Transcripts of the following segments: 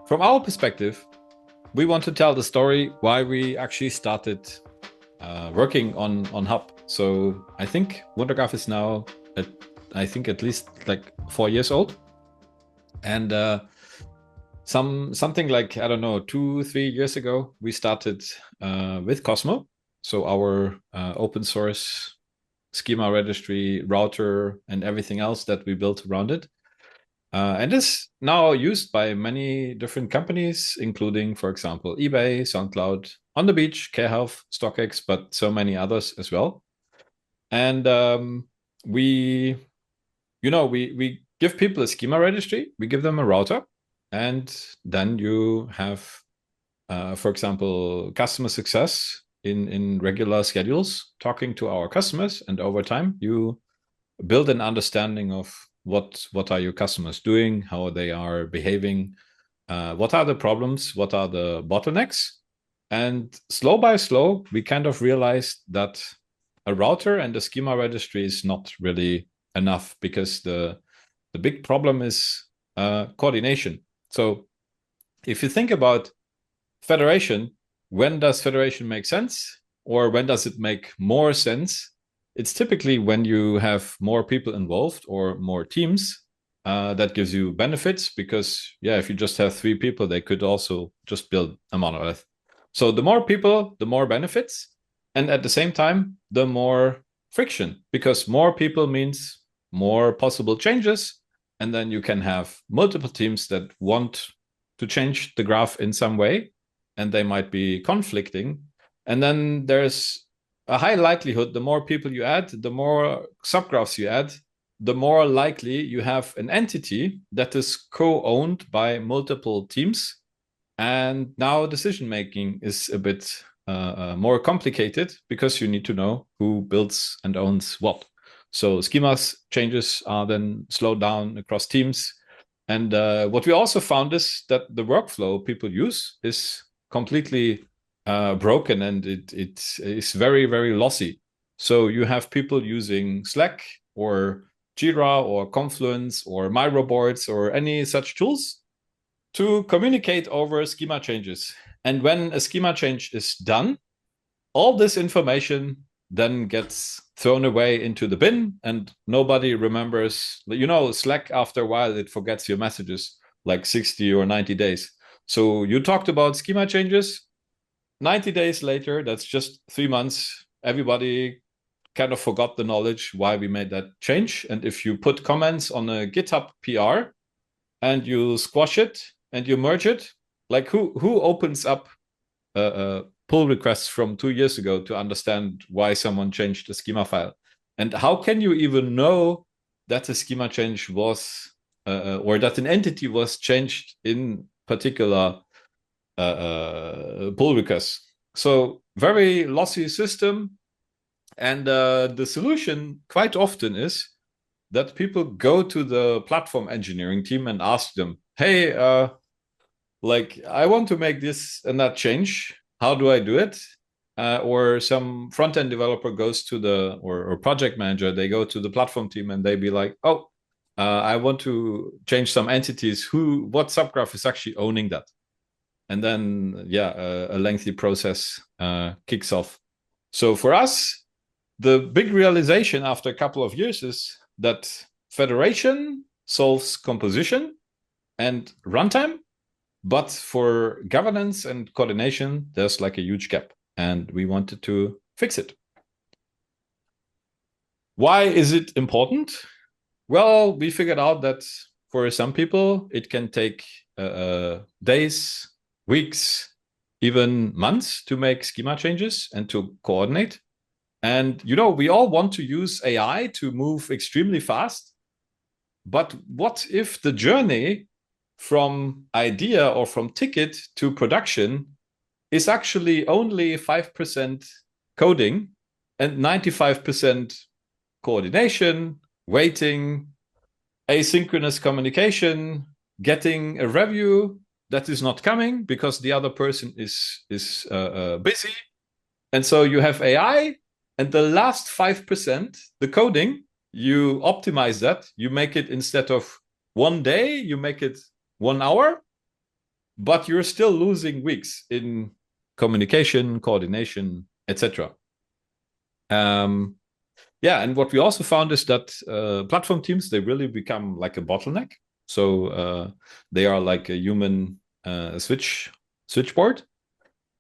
From our perspective, we want to tell the story why we actually started working on Hub. So I think WunderGraph is now, at least like 4 years old. And something like, I don't know, 2-3 years ago, we started with Cosmo. So our open source schema registry, router, and everything else that we built around it. And is now used by many different companies, including, for example, eBay, SoundCloud, On the Beach, CareHealth, StockX, but so many others as well. And we give people a schema registry, we give them a router, and then you have, for example, customer success in regular schedules, talking to our customers, and over time you build an understanding of what are your customers doing, how they are behaving, what are the problems, what are the bottlenecks. And slow by slow, we kind of realized that a router and a schema registry is not really enough, because the big problem is coordination. So if you think about federation, when does federation make sense? Or when does it make more sense? It's typically when you have more people involved or more teams. That gives you benefits, because if you just have 3 people, they could also just build a monolith. So the more people, the more benefits. And at the same time, the more friction, because more people means more possible changes. And then you can have multiple teams that want to change the graph in some way, and they might be conflicting. And then there's a high likelihood, the more people you add, the more subgraphs you add, the more likely you have an entity that is co-owned by multiple teams. And now decision-making is a bit more complicated, because you need to know who builds and owns what. So schemas changes are then slowed down across teams. And what we also found is that the workflow people use is completely broken, and it is very, very lossy. So you have people using Slack or Jira or Confluence or Miro-boards or any such tools to communicate over schema changes. And when a schema change is done, all this information then gets thrown away into the bin, and nobody remembers. Slack, after a while, it forgets your messages like 60 or 90 days. So you talked about schema changes. 90 days later, that's just 3 months, everybody kind of forgot the knowledge why we made that change. And if you put comments on a GitHub PR and you squash it and you merge it, like who opens up pull requests from 2 years ago to understand why someone changed the schema file? And how can you even know that a schema change was, or that an entity was changed in particular pull requests? So very lossy system. And the solution quite often is that people go to the platform engineering team and ask them, hey, I want to make this and that change. How do I do it? Or some front-end developer goes to or project manager, they go to the platform team and they be like, I want to change some entities. What subgraph is actually owning that? And then, a lengthy process kicks off. So for us, the big realization after a couple of years is that federation solves composition and runtime, but for governance and coordination, there's like a huge gap, and we wanted to fix it. Why is it important? Well, we figured out that for some people, it can take days, weeks, even months to make schema changes and to coordinate. And, we all want to use AI to move extremely fast. But what if the journey from idea or from ticket to production is actually only 5% coding and 95% coordination, waiting, asynchronous communication, getting a review that is not coming because the other person is busy. And so you have AI, and the last 5%, the coding, you optimize that. You make it, instead of 1 day, you make it 1 hour. but you're still losing weeks in communication, coordination, etc. Yeah, and what we also found is that platform teams, they really become like a bottleneck. So they are like a human switchboard.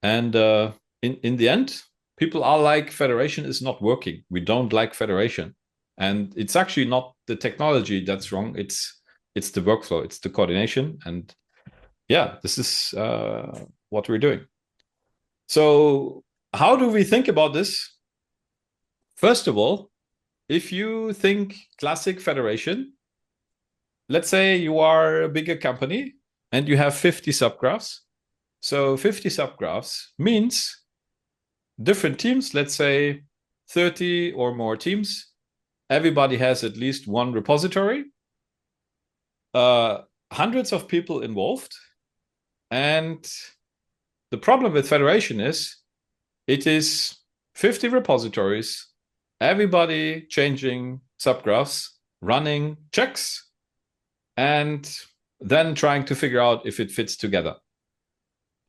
And in the end, people are like, Federation is not working. We don't like Federation. And it's actually not the technology that's wrong. It's the workflow, it's the coordination. And yeah, this is what we're doing. So how do we think about this? First of all, if you think classic Federation, let's say you are a bigger company and you have 50 subgraphs. So 50 subgraphs means different teams, let's say 30 or more teams. Everybody has at least one repository, hundreds of people involved. And the problem with Federation is it is 50 repositories, everybody changing subgraphs, running checks, and then trying to figure out if it fits together.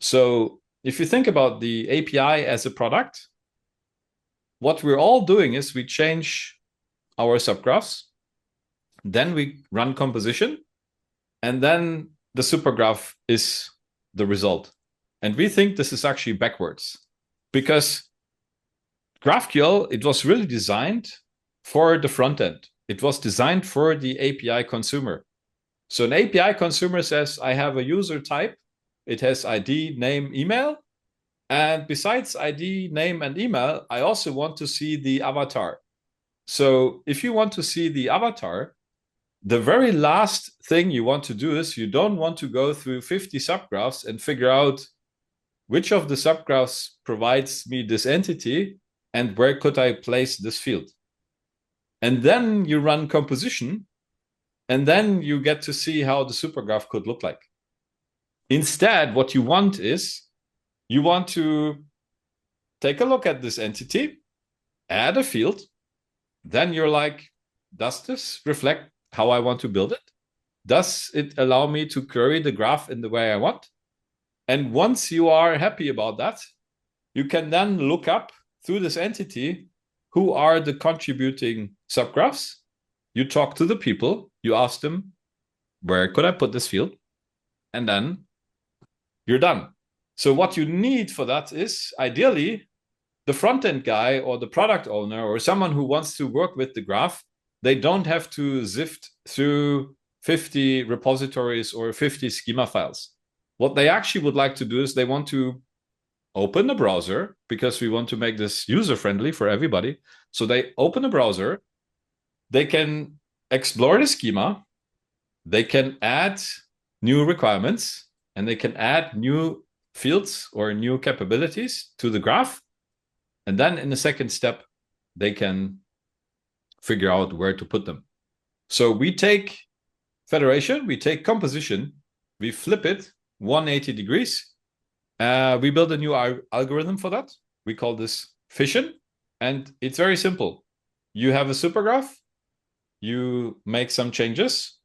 So if you think about the API as a product, what we're all doing is we change our subgraphs, then we run composition, and then the supergraph is the result. And we think this is actually backwards, because GraphQL, it was really designed for the front end. It was designed for the API consumer. So an API consumer says, I have a user type. It has ID, name, email. And besides ID, name, and email, I also want to see the avatar. So if you want to see the avatar, the very last thing you want to do is you don't want to go through 50 subgraphs and figure out which of the subgraphs provides me this entity and where could I place this field. And then you run composition, and then you get to see how the supergraph could look like. Instead, what you want is you want to take a look at this entity, add a field, then you're like, does this reflect how I want to build it? Does it allow me to query the graph in the way I want? And once you are happy about that, you can then look up through this entity who are the contributing subgraphs. You talk to the people, you ask them, where could I put this field? And then you're done. So what you need for that is ideally the front-end guy or the product owner or someone who wants to work with the graph, they don't have to sift through 50 repositories or 50 schema files. What they actually would like to do is they want to open a browser, because we want to make this user-friendly for everybody. So they open a browser, they can explore the schema, they can add new requirements, and they can add new fields or new capabilities to the graph. And then in the second step, they can figure out where to put them. So we take Federation, we take composition, we flip it 180 degrees. We build a new algorithm for that. We call this fission. And it's very simple. You have a supergraph, you make some changes,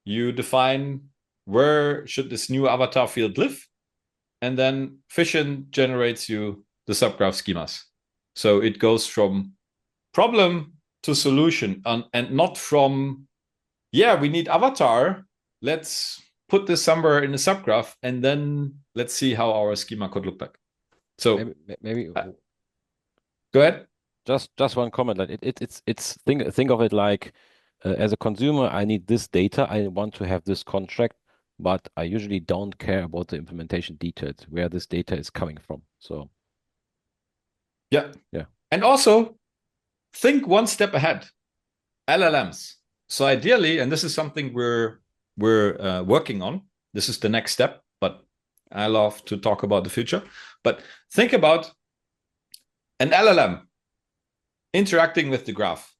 you define where should this new avatar field live, and then fission generates you the subgraph schemas. So it goes from problem to solution, and not from, yeah, we need avatar, let's put this somewhere in the subgraph, and then let's see how our schema could look like. So maybe go ahead. Just one comment. Like it's think of it like as a consumer, I need this data. I want to have this contract, but I usually don't care about the implementation details, where this data is coming from. So yeah. Yeah. And also think one step ahead. LLMs. So ideally, and this is something we're working on. This is the next step, but I love to talk about the future. But think about an LLM interacting with the graph.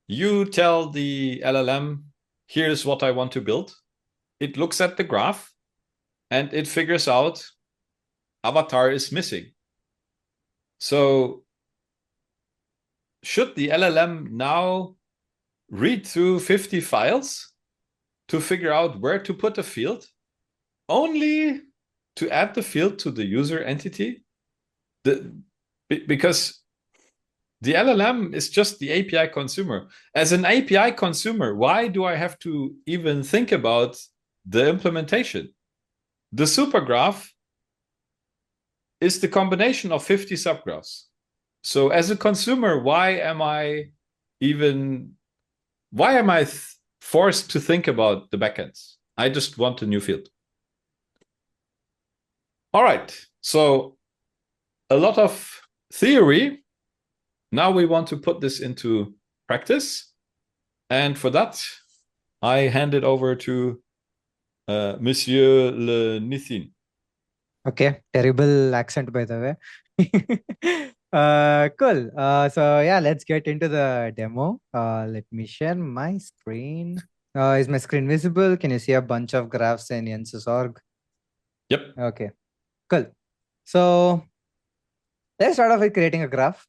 You tell the LLM, here's what I want to build. It looks at the graph and it figures out avatar is missing. So should the LLM now read through 50 files to figure out where to put a field? Only to add the field to the user entity, because the LLM is just the API consumer. As an API consumer, why do I have to even think about the implementation? The supergraph is the combination of 50 subgraphs. So as a consumer, why am I forced to think about the backends? I just want a new field. All right, so a lot of theory. Now we want to put this into practice. And for that, I hand it over to Monsieur Le Nithin. Okay, terrible accent, by the way. Cool. So yeah, let's get into the demo. Let me share my screen. Is my screen visible? Can you see a bunch of graphs in Yensus.org? Yep. Okay, cool. So let's start off with creating a graph.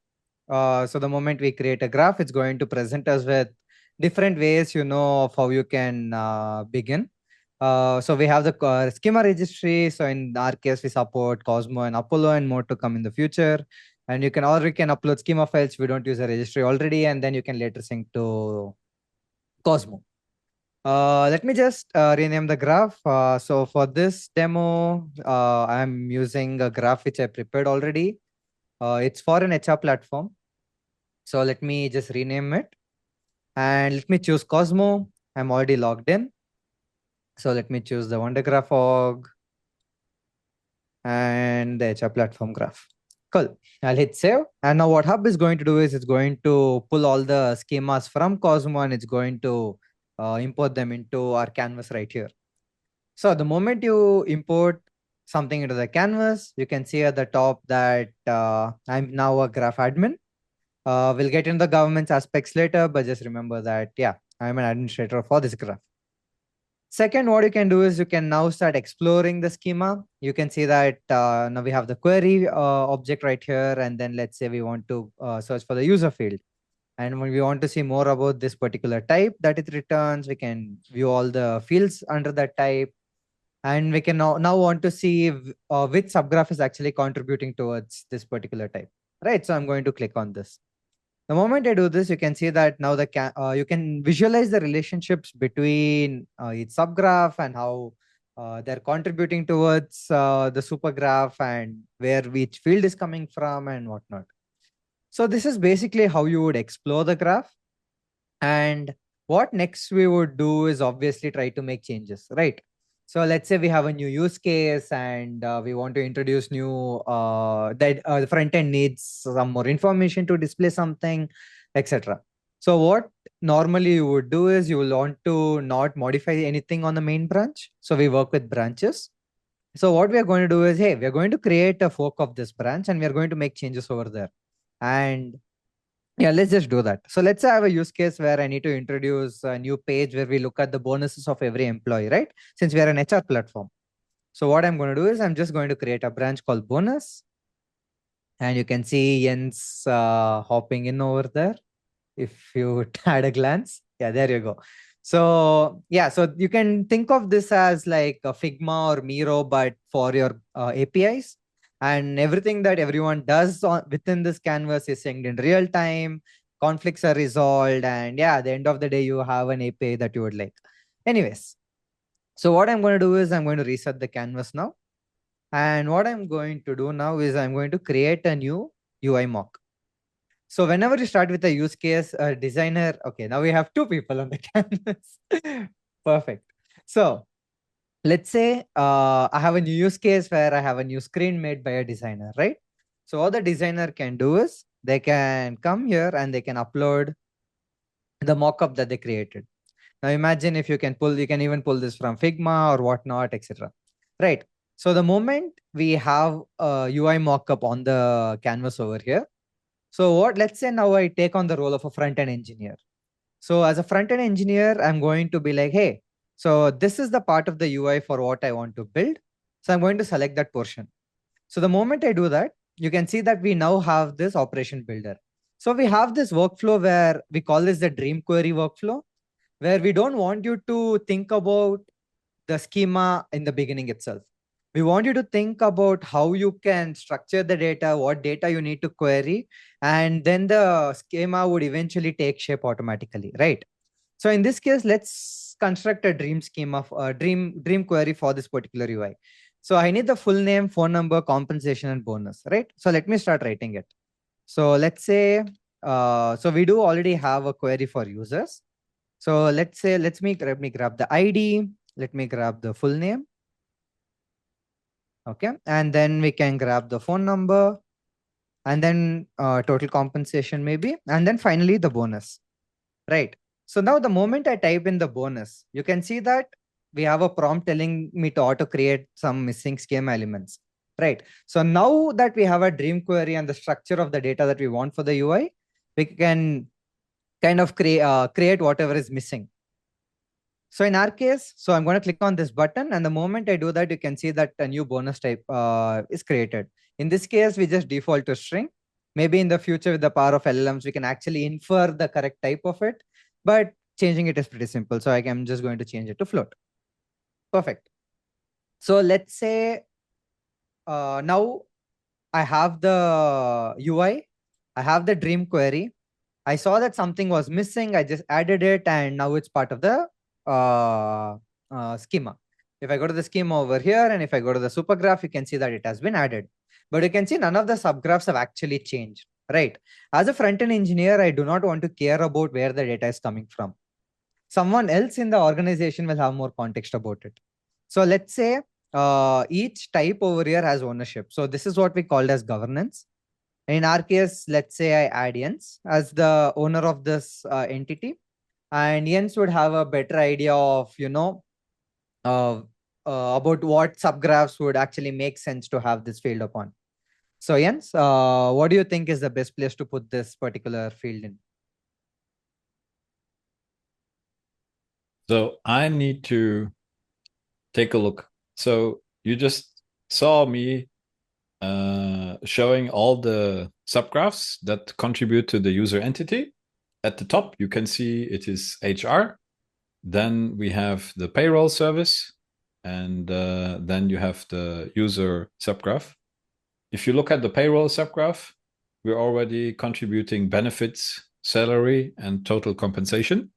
So the moment we create a graph, it's going to present us with different ways, of how you can begin. So we have the schema registry. So in our case, we support Cosmo and Apollo and more to come in the future. And you can upload schema files. We don't use a registry already, and then you can later sync to Cosmo. Let me just rename the graph. So for this demo, I'm using a graph which I prepared already. It's for an HR platform. So let me just rename it. And let me choose Cosmo. I'm already logged in. So let me choose the WunderGraph org and the HR platform graph. Cool. I'll hit save. And now what Hub is going to do is it's going to pull all the schemas from Cosmo and it's going to import them into our canvas right here. So the moment you import something into the canvas, you can see at the top that I'm now a graph admin. We'll get into the governance aspects later, but just remember that, yeah, I'm an administrator for this graph. Second, what you can do is you can now start exploring the schema. You can see that now we have the query object right here. And then let's say we want to search for the user field. And when we want to see more about this particular type that it returns, we can view all the fields under that type. And we can now want to see which subgraph is actually contributing towards this particular type. Right. So I'm going to click on this. The moment I do this, you can see that now you can visualize the relationships between each subgraph and how they're contributing towards the supergraph and where each field is coming from and whatnot. So this is basically how you would explore the graph. And what next we would do is obviously try to make changes, right? So let's say we have a new use case and we want to introduce new the front end needs some more information to display something, etc. So what normally you would do is you will want to not modify anything on the main branch. So we work with branches. So what we are going to do is, hey, we are going to create a fork of this branch and we are going to make changes over there. And yeah, let's just do that. So let's say I have a use case where I need to introduce a new page where we look at the bonuses of every employee, right? Since we are an HR platform. So what I'm going to do is I'm just going to create a branch called bonus. And you can see Jens hopping in over there. If you had a glance. Yeah, there you go. So yeah, so you can think of this as like a Figma or Miro, but for your APIs. And everything that everyone does within this canvas is synced in real time. Conflicts are resolved. And yeah, at the end of the day, you have an API that you would like. Anyways, so what I'm going to do is I'm going to reset the canvas now. And what I'm going to do now is I'm going to create a new UI mock. So whenever you start with a use case, a designer, okay, now we have two people on the canvas. Perfect. So let's say I have a new use case where I have a new screen made by a designer, right? So what the designer can do is they can come here and they can upload the mockup that they created. Now imagine if you can even pull this from Figma or whatnot, etc. Right. So the moment we have a UI mockup on the canvas over here, so let's say now I take on the role of a front-end engineer. So as a front-end engineer, I'm going to be like, hey, so this is the part of the UI for what I want to build. So I'm going to select that portion. So the moment I do that, you can see that we now have this operation builder. So we have this workflow where we call this the dream query workflow, where we don't want you to think about the schema in the beginning itself. We want you to think about how you can structure the data, what data you need to query, and then the schema would eventually take shape automatically, right? So in this case, let's construct a dream schema, dream query for this particular UI. So I need the full name, phone number, compensation, and bonus, right? So let me start writing it. So let's say, so we do already have a query for users. So let's say, let me grab the ID. Let me grab the full name. Okay. And then we can grab the phone number and then total compensation maybe. And then finally the bonus, right? So now the moment I type in the bonus, you can see that we have a prompt telling me to auto create some missing schema elements, right? So now that we have a dream query and the structure of the data that we want for the UI, we can kind of create whatever is missing. So in our case, so I'm going to click on this button, and the moment I do that, you can see that a new bonus type is created. In this case, we just default to string. Maybe in the future, with the power of LLMs, we can actually infer the correct type of it, but changing it is pretty simple. So I'm just going to change it to float. Perfect. So let's say now I have the UI, I have the dream query. I saw that something was missing. I just added it, and now it's part of the schema. If I go to the schema over here, and if I go to the supergraph, you can see that it has been added. But you can see none of the subgraphs have actually changed, right? As a front-end engineer, I do not want to care about where the data is coming from. Someone else in the organization will have more context about it. So let's say each type over here has ownership. So this is what we called as governance. In our case, let's say I add Jens as the owner of this entity, and Jens would have a better idea of, about what subgraphs would actually make sense to have this field upon. So Jens, what do you think is the best place to put this particular field in? So I need to take a look. So you just saw me showing all the subgraphs that contribute to the user entity. At the top, you can see it is HR. Then we have the payroll service, and then you have the user subgraph. If you look at the payroll subgraph, we're already contributing benefits, salary, and total compensation.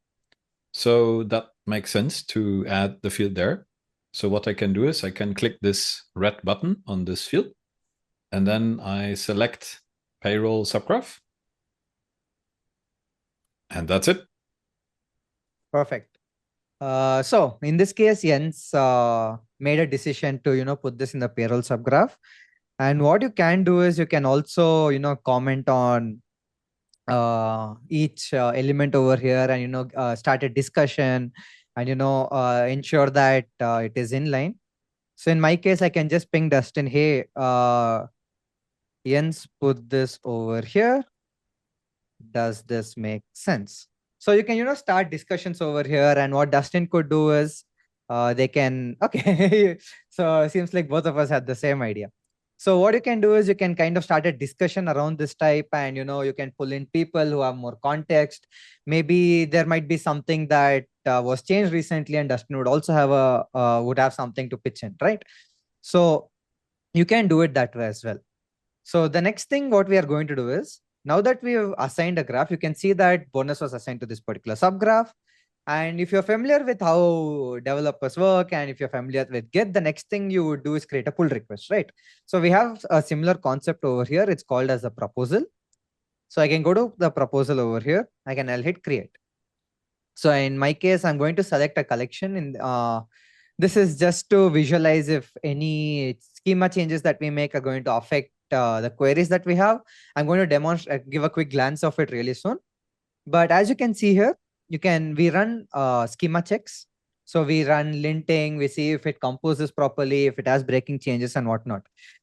So that makes sense to add the field there. So what I can do is I can click this red button on this field, and then I select payroll subgraph. And that's it. Perfect. So in this case, Jens made a decision to, put this in the payroll subgraph. And what you can do is you can also, comment on each element over here and, start a discussion and, ensure that it is in line. So in my case, I can just ping Dustin, hey, Jens, put this over here. Does this make sense? So you can, start discussions over here. And what Dustin could do is they can, okay. So it seems like both of us had the same idea. So what you can do is you can kind of start a discussion around this type, and, you can pull in people who have more context. Maybe there might be something that was changed recently, and Dustin would also have would have something to pitch in, right? So you can do it that way as well. So the next thing what we are going to do is, now that we have assigned a graph, you can see that bonus was assigned to this particular subgraph. And if you're familiar with how developers work, and if you're familiar with Git, the next thing you would do is create a pull request, right? So we have a similar concept over here. It's called as a proposal. So I can go to the proposal over here. I'll hit create. So in my case, I'm going to select a collection. This is just to visualize if any schema changes that we make are going to affect the queries that we have. I'm going to demonstrate, give a quick glance of it really soon. But as you can see here, we run schema checks. So we run linting, we see if it composes properly, if it has breaking changes and whatnot.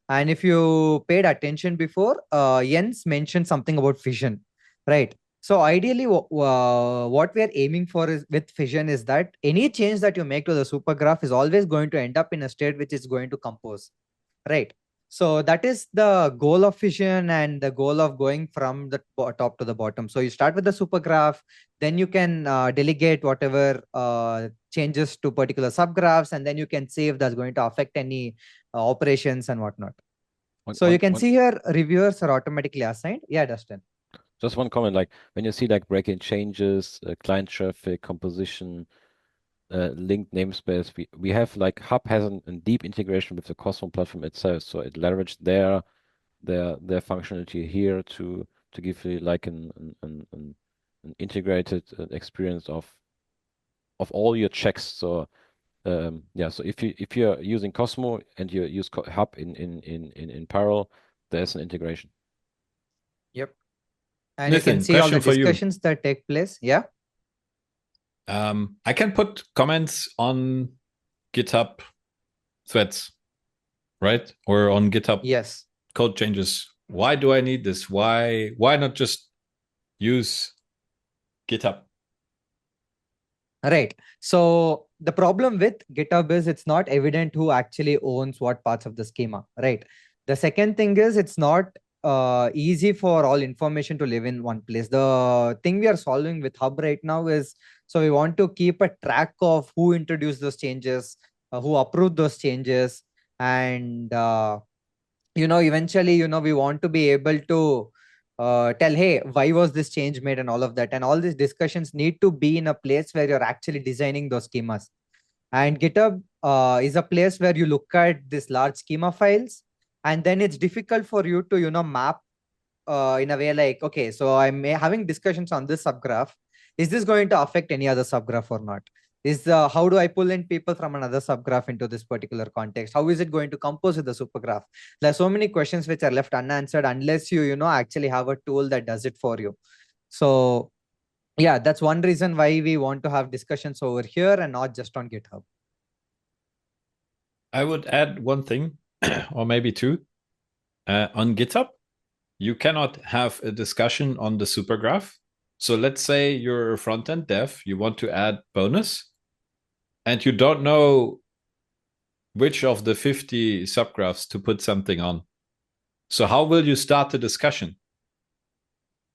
And if you paid attention before, Jens mentioned something about fission, right? So ideally, what we are aiming for is with fission is that any change that you make to the supergraph is always going to end up in a state which is going to compose, right? So that is the goal of fission and the goal of going from the top to the bottom. So you start with the supergraph, then you can delegate whatever changes to particular subgraphs, and then you can see if that's going to affect any operations and whatnot. So you can see here reviewers are automatically assigned. Yeah, Dustin. Just one comment, like when you see like break-in changes, client traffic, composition, linked namespace, we have like Hub has a deep integration with the Cosmos platform itself, so it leveraged their functionality here to give you like an integrated experience of all your checks. So yeah, so if you're using Cosmo and you use Hub in parallel, there's an integration. Yep. And Nithin, you can see all the question for you. discussions that take place. Yeah. I can put comments on GitHub threads, right? Or on GitHub Yes. code changes. Why do I need this? Why not just use GitHub? Right. So the problem with GitHub is it's not evident who actually owns what parts of the schema, right? The second thing is it's not easy for all information to live in one place. The thing we are solving with Hub right now is, so we want to keep a track of who introduced those changes, who approved those changes, and eventually, we want to be able to tell, hey, why was this change made and all of that. And all these discussions need to be in a place where you're actually designing those schemas. And GitHub is a place where you look at these large schema files, and then it's difficult for you to, map in a way like, okay, so I'm having discussions on this subgraph. Is this going to affect any other subgraph or not? How do I pull in people from another subgraph into this particular context? How is it going to compose with the supergraph? There are so many questions which are left unanswered unless you actually have a tool that does it for you. So yeah, that's one reason why we want to have discussions over here and not just on GitHub. I would add one thing, or maybe two. On GitHub, you cannot have a discussion on the supergraph. So let's say you're a front-end dev, you want to add bonus, and you don't know which of the 50 subgraphs to put something on. So how will you start the discussion?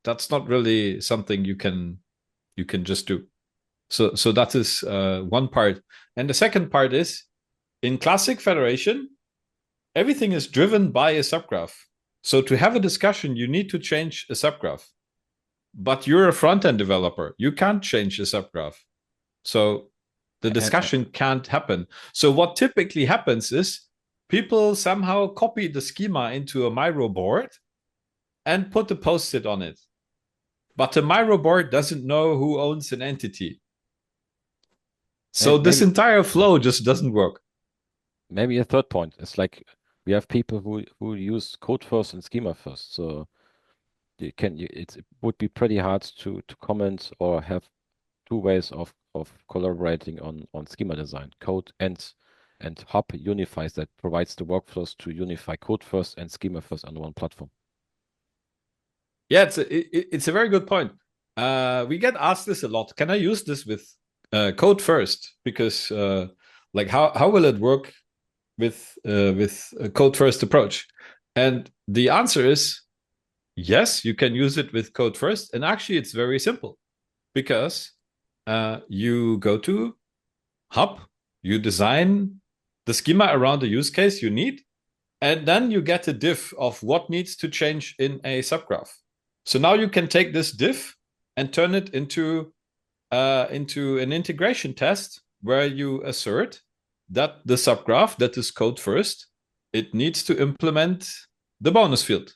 That's not really something you can just do. So that is one part. And the second part is, in classic federation, everything is driven by a subgraph. So to have a discussion, you need to change a subgraph. But you're a front-end developer. You can't change a subgraph. So the discussion can't happen. So what typically happens is people somehow copy the schema into a Miro board and put a post-it on it. But the Miro board doesn't know who owns an entity. So this entire flow just doesn't work. Maybe a third point is like we have people who use code first and schema first. So it would be pretty hard to comment or have two ways of collaborating on schema design. Code and Hub unifies that, provides the workflows to unify code first and schema first on one platform. Yeah, it's a very good point. We get asked this a lot. Can I use this with code first? Because like how will it work with a code first approach? And the answer is yes, you can use it with code first. And actually, it's very simple because you go to Hub, you design the schema around the use case you need, and then you get a diff of what needs to change in a subgraph. So now you can take this diff and turn it into an integration test where you assert that the subgraph that is code first, it needs to implement the bonus field.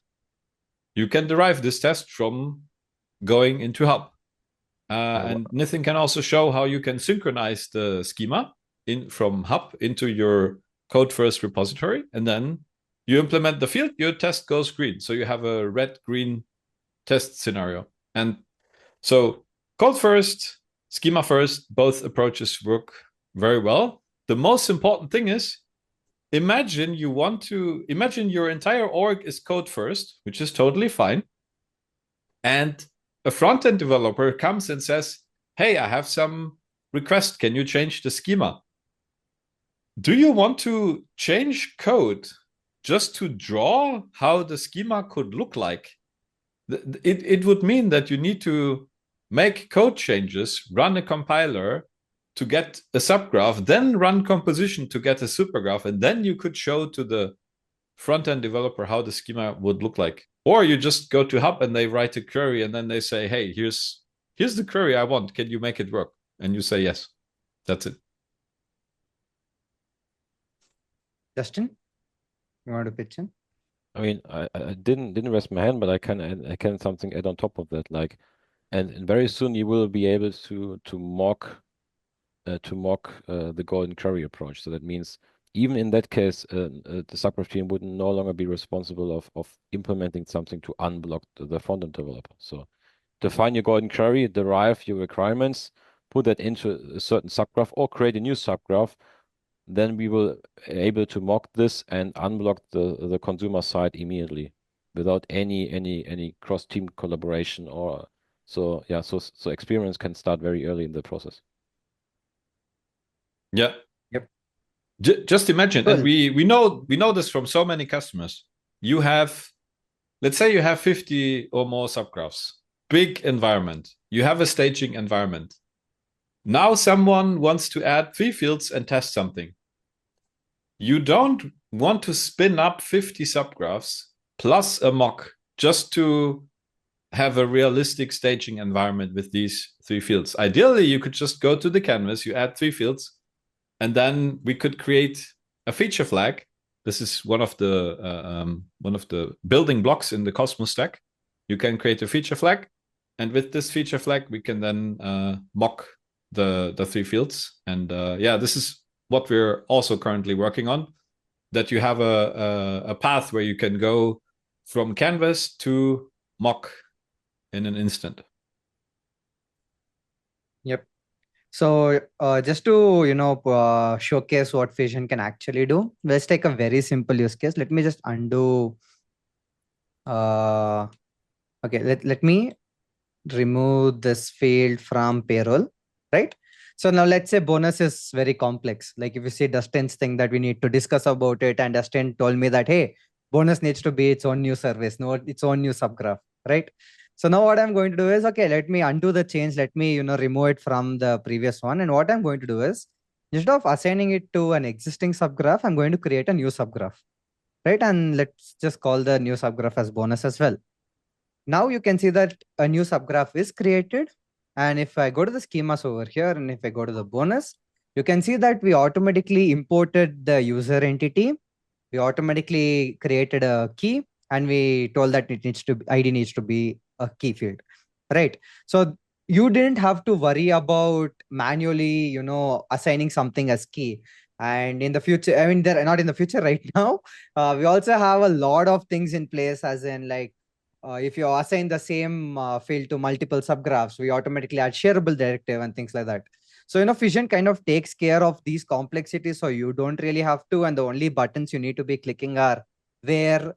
You can derive this test from going into Hub. And Nithin can also show how you can synchronize the schema from Hub into your code first repository. And then you implement the field, your test goes green. So you have a red-green test scenario. And so code first, schema first, both approaches work very well. The most important thing is, imagine your entire org is code first, which is totally fine. And a front-end developer comes and says, hey, I have some request. Can you change the schema? Do you want to change code just to draw how the schema could look like? It would mean that you need to make code changes, run a compiler, to get a subgraph, then run composition to get a supergraph, and then you could show to the front-end developer how the schema would look like. Or you just go to Hub and they write a query, and then they say, hey, here's the query I want. Can you make it work? And you say yes. That's it. Justin, you want to pitch in? I mean, I didn't raise my hand, but I can something add on top of that. Like, and very soon you will be able to mock the golden query approach. So that means even in that case, the Subgraph team would no longer be responsible of implementing something to unblock the front-end developer. So define your golden query, derive your requirements, put that into a certain subgraph or create a new subgraph. Then we will able to mock this and unblock the consumer side immediately without any cross-team collaboration or so. Yeah, so experiments can start very early in the process. Yeah. Yep. Just imagine, Cool. and we know this from so many customers. You have, let's say you have 50 or more subgraphs, big environment. You have a staging environment. Now someone wants to add 3 fields and test something. You don't want to spin up 50 subgraphs plus a mock just to have a realistic staging environment with these 3 fields. Ideally, you could just go to the canvas, you add 3 fields, and then we could create a feature flag. This is one of the building blocks in the Cosmos stack. You can create a feature flag, and with this feature flag, we can then mock the 3 fields. And yeah, this is what we're also currently working on. That you have a path where you can go from canvas to mock in an instant. Yep. So just to showcase what Fission can actually do, let's take a very simple use case. Let me just undo. Okay, let me remove this field from payroll, right? So now let's say bonus is very complex. Like if you see Dustin's thing that we need to discuss about it, and Dustin told me that, hey, bonus needs to be its own new service, no, its own new subgraph, right? So now what I'm going to do is, okay, let me undo the change. Let me, remove it from the previous one. And what I'm going to do is, instead of assigning it to an existing subgraph, I'm going to create a new subgraph, right? And let's just call the new subgraph as bonus as well. Now you can see that a new subgraph is created. And if I go to the schemas over here, and if I go to the bonus, you can see that we automatically imported the user entity. We automatically created a key, and we told that ID needs to be a key field, right? So you didn't have to worry about manually, assigning something as key. And in the future, I mean, they're not in the future right now. We also have a lot of things in place, as in like, if you assign the same field to multiple subgraphs, we automatically add shareable directive and things like that. So, Fission kind of takes care of these complexities. So you don't really have to, and the only buttons you need to be clicking are where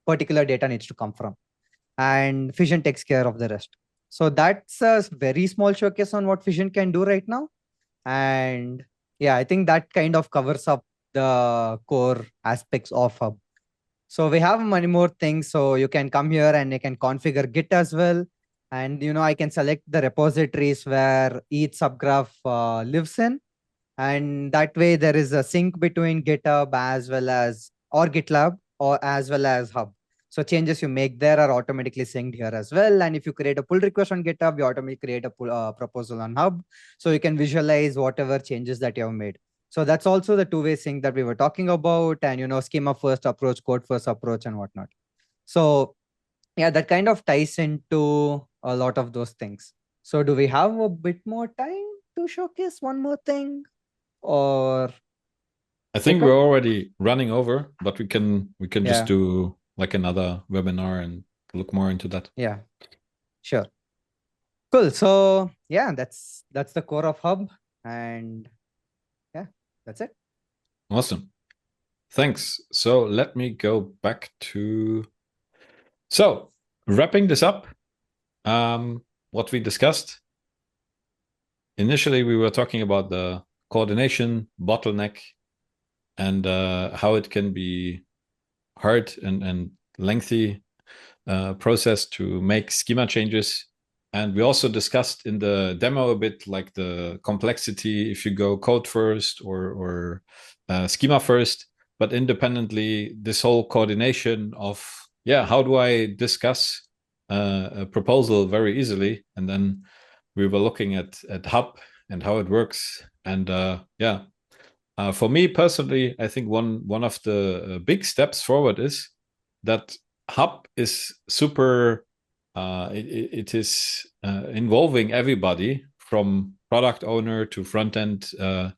particular data needs to come from. And Fission takes care of the rest. So that's a very small showcase on what Fission can do right now. And yeah, I think that kind of covers up the core aspects of Hub. So we have many more things. So you can come here and you can configure Git as well. And, I can select the repositories where each subgraph lives in. And that way there is a sync between GitHub as well as, or GitLab, or as well as Hub. So changes you make there are automatically synced here as well. And if you create a pull request on GitHub, you automatically create a proposal on Hub. So you can visualize whatever changes that you have made. So that's also the two-way sync that we were talking about, and schema first approach, code first approach, and whatnot. So yeah, that kind of ties into a lot of those things. So do we have a bit more time to showcase one more thing, or? I think we're already running over, but we can just Yeah. do like another webinar and look more into that. Yeah, sure. Cool. So yeah, that's the core of Hub, and yeah, that's it. Awesome. Thanks. So let me go back to, so wrapping this up, what we discussed. Initially, we were talking about the coordination bottleneck and how it can be hard and lengthy process to make schema changes And we also discussed in the demo a bit like the complexity if you go code first or schema first, but independently, this whole coordination of, how do I discuss a proposal very easily? And then we were looking at Hub and how it works. And for me personally, I think one of the big steps forward is that Hub is super. It is involving everybody from product owner to front end, a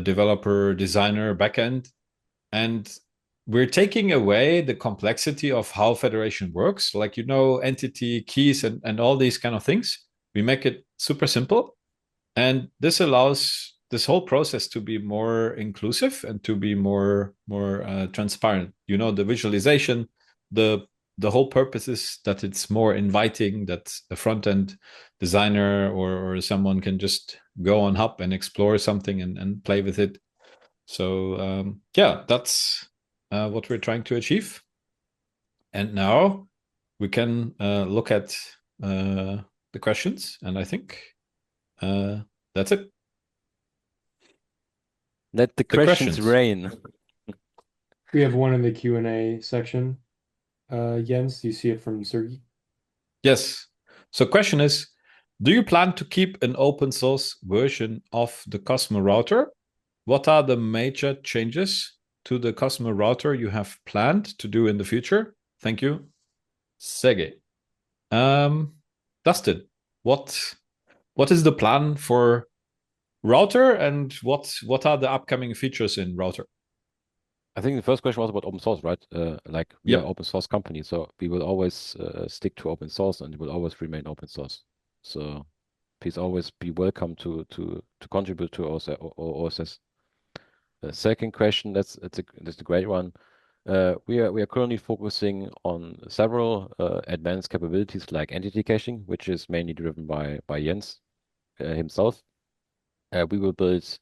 developer, designer, backend, and we're taking away the complexity of how federation works, like entity keys and all these kind of things. We make it super simple, and this allows this whole process to be more inclusive and to be more transparent. The visualization, the whole purpose is that it's more inviting, that a front end designer or someone can just go on Hub and explore something and play with it. So that's what we're trying to achieve. And now we can look at the questions, and I think that's it. Let the questions rain. We have one in the Q&A section. Jens, do you see it from Sergey? Yes. So question is, do you plan to keep an open source version of the customer router? What are the major changes to the customer router you have planned to do in the future? Thank you, Sergey. Dustin, what is the plan for router, and what are the upcoming features in router? I think the first question was about open source, right? Like we are open source company, so we will always stick to open source, and it will always remain open source. So please always be welcome to contribute to OSS. The second question, that's a great one. We are currently focusing on several advanced capabilities like entity caching, which is mainly driven by Jens himself. We will build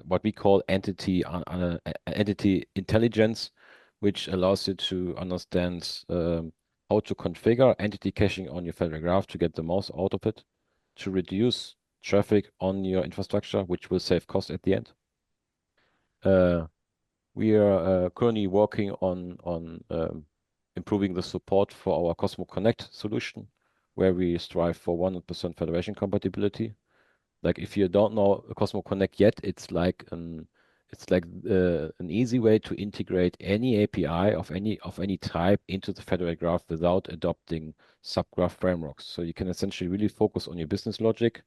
what we call entity intelligence, which allows you to understand how to configure entity caching on your federated graph to get the most out of it, to reduce traffic on your infrastructure, which will save cost at the end. We are currently working on improving the support for our Cosmo Connect solution, where we strive for 100% federation compatibility. Like if you don't know Cosmo Connect yet, it's like an easy way to integrate any API of any type into the federated graph without adopting subgraph frameworks. So you can essentially really focus on your business logic,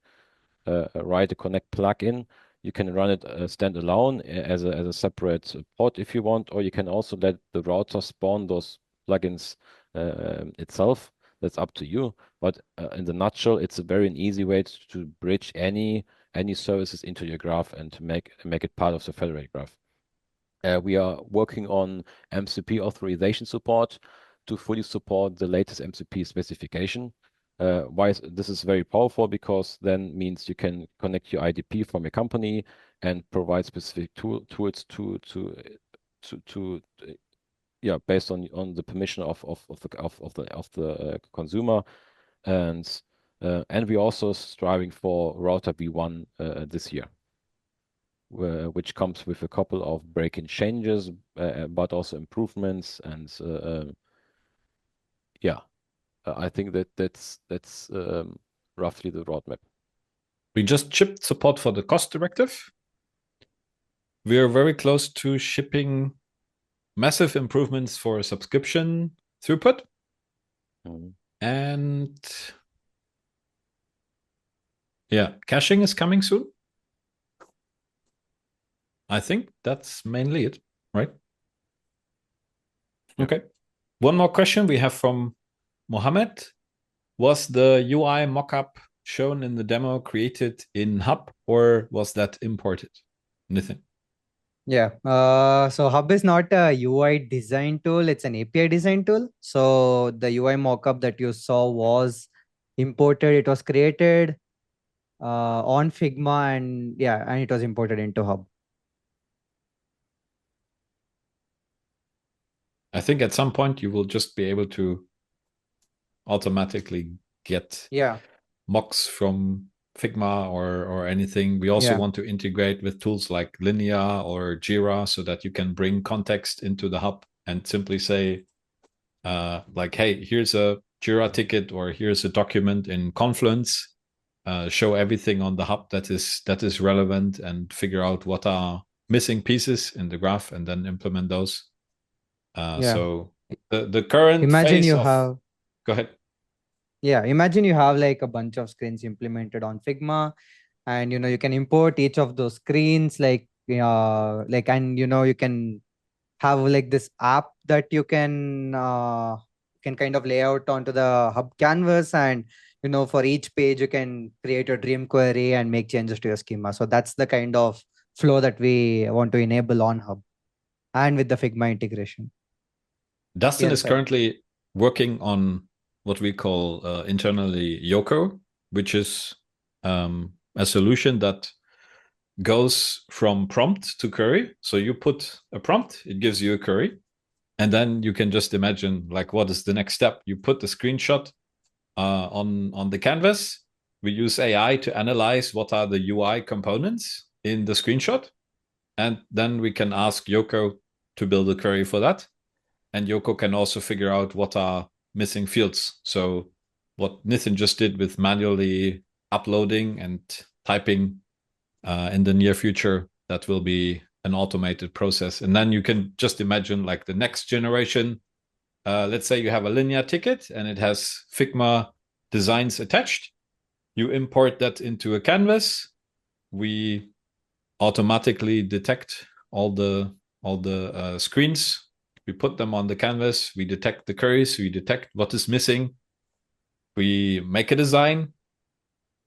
write a Connect plugin. You can run it standalone as a separate pod if you want, or you can also let the router spawn those plugins itself. That's up to you. But in the nutshell, it's a very easy way to bridge any services into your graph and to make it part of the federated graph. We are working on MCP authorization support to fully support the latest MCP specification. Why this is very powerful, because then means you can connect your IDP from your company and provide specific tools to based on the permission of the consumer, and we're also striving for router v1 this year, which comes with a couple of break-in changes, but also improvements, and I think that's roughly the roadmap. We just shipped support for the cost directive. We are very close to shipping massive improvements for subscription throughput. And caching is coming soon. I think that's mainly it, right? Okay. One more question we have from Mohammed. Was the UI mockup shown in the demo created in Hub, or was that imported? Nithin. Yeah. So Hub is not a UI design tool. It's an API design tool. So the UI mockup that you saw was imported. It was created on Figma, and it was imported into Hub. I think at some point you will just be able to automatically get Yeah. mocks from Figma or anything. We also want to integrate with tools like Linear or Jira so that you can bring context into the hub and simply say, like, hey, here's a Jira ticket or here's a document in Confluence. Show everything on the hub that is relevant and figure out what are missing pieces in the graph and then implement those. So the current imagine phase you of... have Go ahead. Yeah, imagine you have like a bunch of screens implemented on Figma, and you can import each of those screens, and you can have like this app that you can kind of lay out onto the hub canvas, and for each page you can create a dream query and make changes to your schema. So that's the kind of flow that we want to enable on hub and with the Figma integration. Dustin is sir. currently working on what we call internally Yoko, which is a solution that goes from prompt to query. So you put a prompt, it gives you a query, and then you can just imagine like what is the next step. You put the screenshot on the canvas. We use AI to analyze what are the UI components in the screenshot, and then we can ask Yoko to build a query for that. And Yoko can also figure out what are missing fields. So what Nithin just did with manually uploading and typing in the near future, that will be an automated process. And then you can just imagine like the next generation. Let's say you have a linear ticket and it has Figma designs attached. You import that into a canvas. We automatically detect all the screens. We put them on the canvas. We detect the queries. We detect what is missing. We make a design.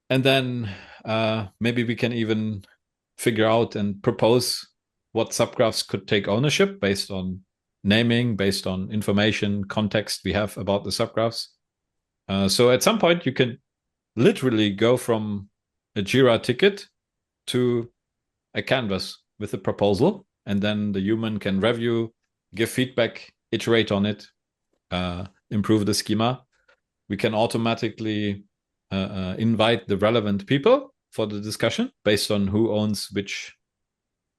And then maybe we can even figure out and propose what subgraphs could take ownership based on naming, based on information, context we have about the subgraphs. So at some point, you can literally go from a Jira ticket to a canvas with a proposal, and then the human can review, give feedback, iterate on it, improve the schema. We can automatically invite the relevant people for the discussion based on who owns which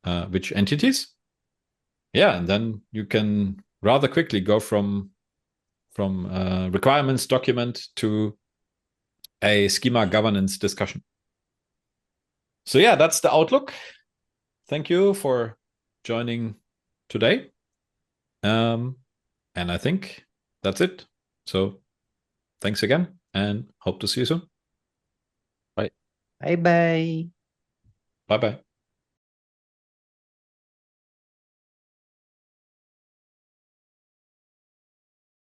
entities. Yeah, and then you can rather quickly go from requirements document to a schema governance discussion. So yeah, that's the outlook. Thank you for joining today. And I think that's it. So thanks again and hope to see you soon. Bye. Bye bye. Bye-bye.